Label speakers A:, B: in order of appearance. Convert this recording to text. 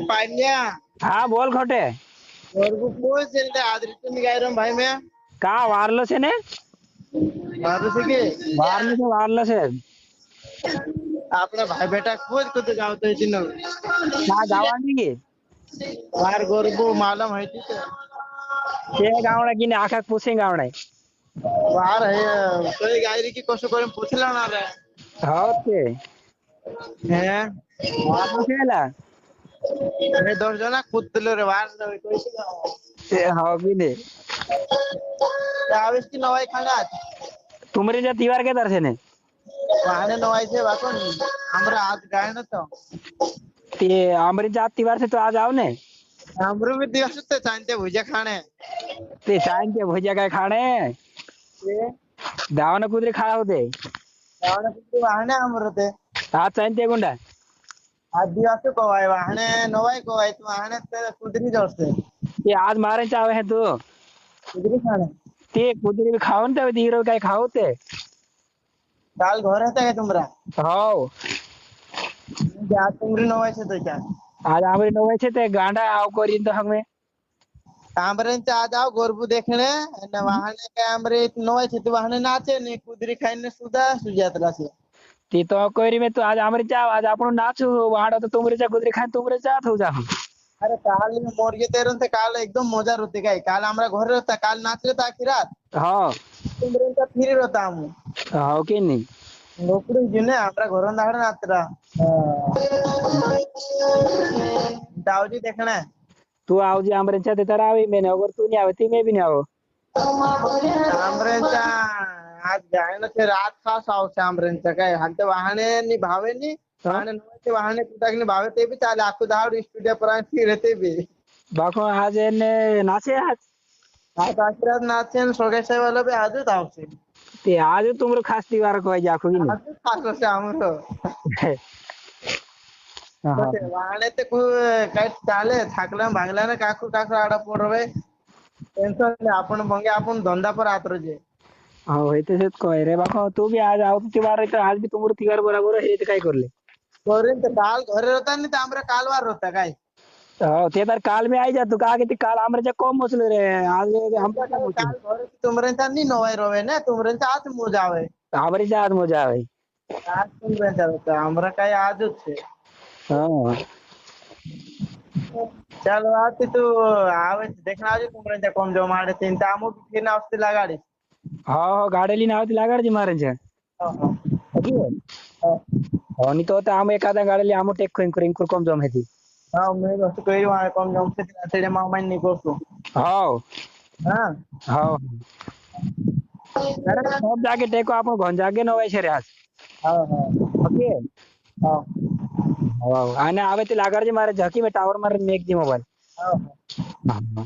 A: पाण्या
B: हा बोल खोटे.
A: पोच ते आज रिटर्न काय रे भाई मैं
B: का वारलं से ने
A: मारू के
B: वारलं से
A: आपला भाई बेटा खोज कुठे गावतोय तिनं
B: ना गावांनी गे
A: वार गोरबू मला माहिती
B: ते गावडा की नाही आखा पुसे गावडा
A: वार हे तोय गायरी की कसं करून पुछला ना रे
B: हो ते
A: हे
B: वारलं से याला
A: अरे 2 जण कुदलो रे वार
B: ते हो की नाही
A: त्यावेळेस की नवाई खानात
B: तुमरे त्या तिवार के दर्शने
A: वाहने नवायचे वाकून हमरा आज गाय नव्हतं
B: ते अमरीच्या तिवार से तो आज आव ने
A: अमरू में दिवस ते चांते भुजा खाणे
B: ते सांगे भुजिया काय खाणे
A: ते
B: दावण कुदरी खाळा होते
A: त्यावेळेस किती वाहने अमरू ते
B: आज सांगते गुंडा
A: आज दिवस कोवाय वाहने नवाई कोवाय तू वाहने ते कुदरी जोडते
B: ते आज मारे चावे है तू
A: कुदरी खाणे
B: ते कुदरी खाऊन ते हिरो काय खाऊ ते
A: काल घर होता का तुमरा
B: हो
A: आज तुमरी नवायचे तुझ्या
B: आज आमरे नवायचे ते गांडा आव करीन तो हमें
A: आमरेंच्या आज आव गोरबू देखणे आणि वाहने काय आमरे नवायचे तू वाहने नाचे ने कुदरी खाईने सुद्धा सुजातला से
B: ती तो कोरी में तो आज आमरे चा आज आपण नाचू वाडा तो तुमरेच्या कुदरी खाय तुमरेच्या हो जा
A: अरे काल मोरगे तेरून ते काल एकदम मजा होती काय काल आमरा घर होता काल नाचले तर आखिरात
B: हो
A: तुमरेंचा फिरी होता आम
B: हो की नाही
A: नोकरी जिने आमरा घरून दाड नाचरा दावजी देखना
B: तू आवजी आमरेच्या ते तर आवी मैं अगर तू नहीं आवे ती मैं भी नहीं आओ
A: आमरेंचा आज गायन ते रात खास आवते आमरेंचा काय हाते वाहने नि भावे नि वाहने नव्हते वाहने कुटाकने भावे ते बी चाले आखो दाड स्टुडिओ पर फिरते बी
B: बाको आज ने नाचे आज
A: आखिरात नाचे सोगेशाई वाला बी आजच आवते
B: ते आज तुमरो खास तिवार को जाखो की नहीं
A: आजच खास होते आमरो वाहने ते काय चाले थाकलं भांगला ना काकू काकू आडा पोडवे टेन्शन नाही आपण मग आपण धंदा पर आत रोजे
B: हो होते सेत कोय रे बाको तू भी आज आओ तिवार तो आज भी तुमरो तिवार बराबर हे ते काय करले
A: करीन तर काल घरे होता नि आमरा काल वार होता काय
B: हो ते तर काल में आई जा तू का ते काल आमरेच्या कम बसलो रे आज हम
A: काल घर तुमरेंचा नि नवाई रोवे ना तुमरेंचा आज मोजा आवे
B: आमरेच्या आज मजा आवे
A: आज तुमरेंचा होता आमरा काय आजच छे
B: हां
A: चल आज तू आवे देखना आज तुमरेंचा कम जो माडे तीन तामो फिरना असते लगाडी
B: हो गाडीली नाव ती लागाडची मारायच्या हो नि तो आम एखाद्या गाडीली आम टेक करिंग कम जम हेती
A: हां मैं असं करी वाय कम जम से तेरे मामा नि कोसो
B: हो
A: हां
B: हो अरे सब जाके टेको आपण घन जागे नवाय शे रे आज
A: हां हां
B: ओके
A: हां
B: हो आणि आवे ते लागाडची मारे झकी में टावर मारे मेक दी मोबाईल
A: हां
B: हां
A: हां